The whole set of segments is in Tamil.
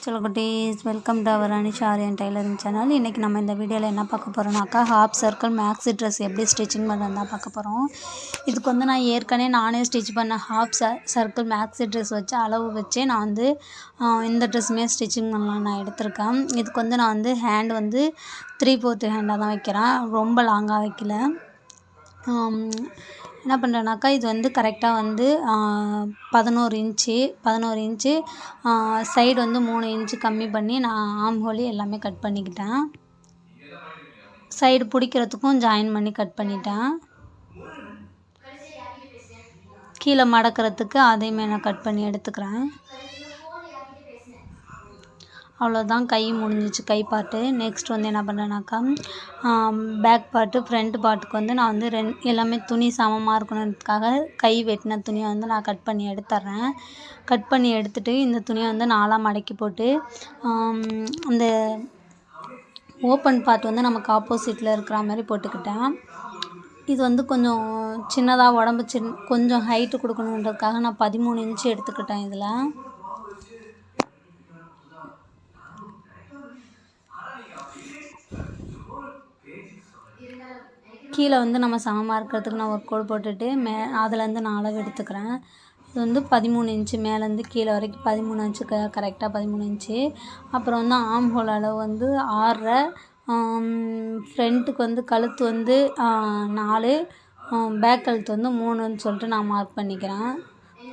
चलो cuties welcome to our Anish Aryan tailoring channel. इनकी நம்ம இந்த வீடியோல என்ன பார்க்க போறோம்னாக்கா ஹாஃப் சர்க்கிள் மேக்ஸி Dress எப்படி ஸ்டிச்சிங் பண்றதுன்னு தான் பார்க்க போறோம்। இதுக்கு வந்து நான் ஏற்கனவே நானே ஸ்டிட்ச் பண்ண ஹாஃப் சர்க்கிள் மேக்ஸி Dress வச்சு அளவு வச்சு நான் வந்து இந்த Dressமே ஸ்டிச்சிங் பண்ணலாம் நான் எடுத்துர்க்கேன்। இதுக்கு வந்து நான் வந்து ஹேண்ட் வந்து 3/4 ஹேண்டா தான் வைக்கிறேன், ரொம்ப லாங்கா வைக்கல। என்ன பண்ணுறேன்னாக்கா இது வந்து கரெக்டாக வந்து 11 இன்ச்சு சைடு வந்து 3 இன்ச்சு கம்மி பண்ணி நான் ஆம் ஹோலி எல்லாமே கட் பண்ணிக்கிட்டேன்। சைடு பிடிக்கிறதுக்கும் ஜாயின் பண்ணி கட் பண்ணிட்டேன்। கீழே மடக்கிறதுக்கு அதையுமே நான் கட் பண்ணி எடுத்துக்கிறேன்। அவ்வளோதான், கை முடிஞ்சிச்சு, கை பார்ட்டு। நெக்ஸ்ட் வந்து என்ன பண்ணுறேன்னாக்கா பேக் பார்ட்டு ஃப்ரண்ட் பார்ட்டுக்கு வந்து நான் வந்து எல்லாமே துணி சமமாக இருக்கணுன்றதுக்காக கை வெட்டின துணியை வந்து நான் கட் பண்ணி எடுத்துட்றேன்। கட் பண்ணி எடுத்துகிட்டு இந்த துணியை வந்து 4ஆக மடக்கி போட்டு அந்த ஓப்பன் பார்ட் வந்து நமக்கு ஆப்போசிட்டில் இருக்கிற மாதிரி போட்டுக்கிட்டேன்। இது வந்து கொஞ்சம் சின்னதாக உடம்பு கொஞ்சம் ஹைட்டு கொடுக்கணுன்றதுக்காக நான் 13 இன்ச்சு எடுத்துக்கிட்டேன்। இதில் கீழே வந்து நம்ம சமமாக இருக்கிறதுக்கு நான் ஒரு கோடு போட்டுட்டு அதுலேருந்து நான் அளவு எடுத்துக்கிறேன்। இது வந்து 13 இன்ச்சு மேலேருந்து கீழே வரைக்கும் 13 இன்ச்சு கரெக்டாக 13 இன்ச்சு। அப்புறம் வந்து ஆம் ஹோல் அளவு வந்து 6.5, ஃப்ரண்ட்டுக்கு வந்து கழுத்து வந்து 4, பேக் கழுத்து வந்து 3ன்னு சொல்லிட்டு நான் மார்க் பண்ணிக்கிறேன்।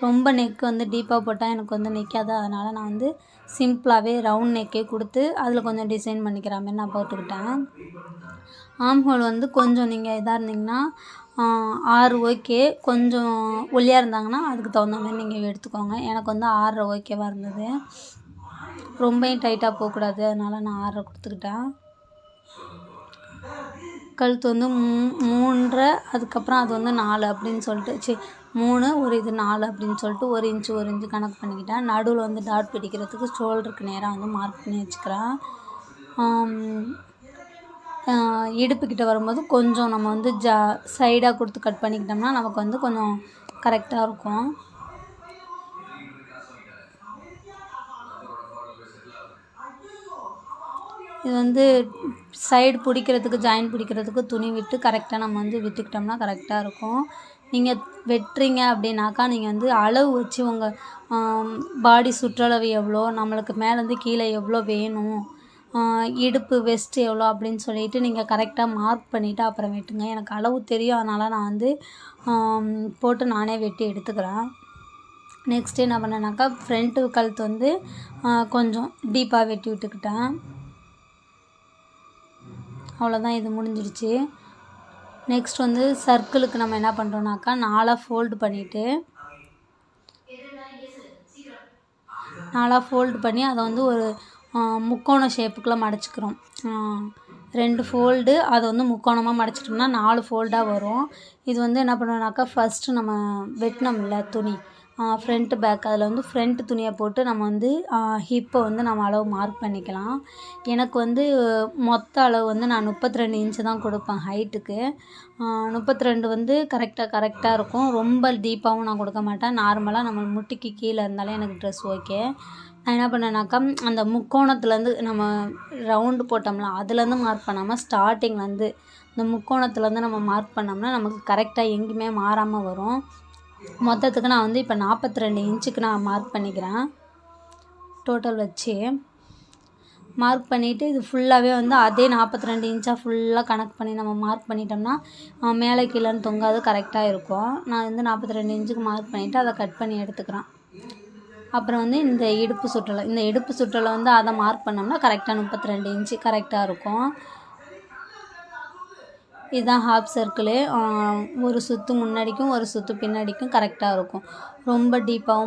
ரொம்ப நெக்கு வந்து டீப்பாக போட்டால் எனக்கு வந்து நிற்காது, அதனால் நான் வந்து சிம்பிளாகவே ரவுண்ட் நெக்கே கொடுத்து அதில் கொஞ்சம் டிசைன் பண்ணிக்கிற மாதிரி நான் போட்டுக்கிட்டேன்। ஆம் ஹோல் வந்து கொஞ்சம் நீங்கள் இதாக இருந்தீங்கன்னா 6 ஓகே, கொஞ்சம் ஒல்லியாக இருந்தாங்கன்னா அதுக்கு தகுந்த மாதிரி நீங்கள் எடுத்துக்கோங்க। எனக்கு வந்து 6.5 ஓகேவாக இருந்தது, ரொம்பவும் டைட்டாக போகக்கூடாது, அதனால் நான் 6.5 கொடுத்துக்கிட்டேன்। கழுத்து வந்து 3.5, அதுக்கப்புறம் அது வந்து 4 அப்படின்னு சொல்லிட்டு 3 ஒரு இது 4 அப்படின்னு சொல்லிட்டு 1 இன்ச்சு கணக்கு பண்ணிக்கிட்டேன்। நடுவில் வந்து டாட் பிடிக்கிறதுக்கு ஷோல்டருக்கு நேராக வந்து மார்க் பண்ணி வச்சுக்கிறேன்। இடுப்புக்கிட்ட வரும்போது கொஞ்சம் நம்ம வந்து சைடாக கொடுத்து கட் பண்ணிக்கிட்டோம்னா நமக்கு வந்து கொஞ்சம் கரெக்டாக இருக்கும்। இது வந்து சைடு பிடிக்கிறதுக்கு ஜாயின் பிடிக்கிறதுக்கு துணி விட்டு கரெக்டாக நம்ம வந்து விட்டுக்கிட்டோம்னா கரெக்டாக இருக்கும்। நீங்கள் வெட்டுறீங்க அப்படின்னாக்கா நீங்கள் வந்து அளவு வச்சு உங்கள் பாடி சுற்றளவு எவ்வளோ, நம்மளுக்கு மேலேருந்து கீழே எவ்வளோ வேணும், இடுப்பு வெஸ்ட்டு எவ்வளோ அப்படின்னு சொல்லிட்டு நீங்கள் கரெக்டாக மார்க் பண்ணிவிட்டு அப்புறம் வெட்டுங்க। எனக்கு அளவு தெரியும், அதனால் நான் வந்து போட்டு நானே வெட்டி எடுத்துக்கிறேன்। நெக்ஸ்ட்டு என்ன பண்ணேன்னாக்கா ஃப்ரண்ட்டு கழுத்து வந்து கொஞ்சம் டீப்பாக வெட்டி விட்டுக்கிட்டேன்। அவ்வளோதான், இது முடிஞ்சிடுச்சு। நெக்ஸ்ட் வந்து சர்க்கிளுக்கு நம்ம என்ன பண்ணுறோன்னாக்கா 4ஆக ஃபோல்டு பண்ணிவிட்டு 4ஆக ஃபோல்டு பண்ணி அதை வந்து ஒரு முக்கோண ஷேப்புக்குள்ளே மடிச்சுக்கிறோம்। 2 ஃபோல்டு அதை வந்து முக்கோணமாக மடிச்சிட்டோம்னா 4 ஃபோல்டாக வரும்। இது வந்து என்ன பண்ணுவோம்னாக்கா ஃபஸ்ட்டு நம்ம வெட்டினோம்ல துணி ஃப்ரண்ட்டு பேக், அதில் வந்து ஃப்ரண்ட் துணியை போட்டு நம்ம வந்து ஹிப்பை வந்து நம்ம அளவு மார்க் பண்ணிக்கலாம்। எனக்கு வந்து மொத்த அளவு வந்து நான் 32 இன்ச்சு தான் கொடுப்பேன் ஹைட்டுக்கு। 32 வந்து கரெக்டாக இருக்கும், ரொம்ப டீப்பாகவும் நான் கொடுக்க மாட்டேன், நார்மலாக நம்ம முட்டிக்கு கீழே இருந்தாலே எனக்கு ட்ரெஸ் ஓகே। நான் என்ன பண்ணேன்னாக்கா அந்த முக்கோணத்துலேருந்து நம்ம ரவுண்டு போட்டோம்ல அதுலேருந்து மார்க் பண்ணாமல் ஸ்டார்டிங்லேருந்து இந்த முக்கோணத்துலேருந்து நம்ம மார்க் பண்ணோம்னா நமக்கு கரெக்டாக எங்கேயுமே மாறாமல் வரும்। மொத்தத்துக்கு நான் வந்து இப்போ 42 இன்ச்சுக்கு நான் மார்க் பண்ணிக்கிறேன்। டோட்டல் வச்சு மார்க் பண்ணிவிட்டு இது ஃபுல்லாகவே வந்து அதே 42 இன்ச்சாக ஃபுல்லாக கணக்கு பண்ணி நம்ம மார்க் பண்ணிட்டோம்னா மேலே கீழேன்னு தொங்காது, கரெக்டாக இருக்கும்। நான் வந்து 42 இன்ச்சுக்கு மார்க் பண்ணிவிட்டு அதை கட் பண்ணி எடுத்துக்கிறேன்। அப்புறம் வந்து இந்த இடுப்பு சுற்றலை வந்து அதை மார்க் பண்ணோம்னா கரெக்டாக 32 இன்ச்சு கரெக்டாக இருக்கும்। இதுதான் ஹாஃப் சர்க்கிளு, ஒரு சுற்று முன்னாடிக்கும் ஒரு சுற்று பின்னாடிக்கும் கரெக்டாக இருக்கும், ரொம்ப டீப்பாகவும்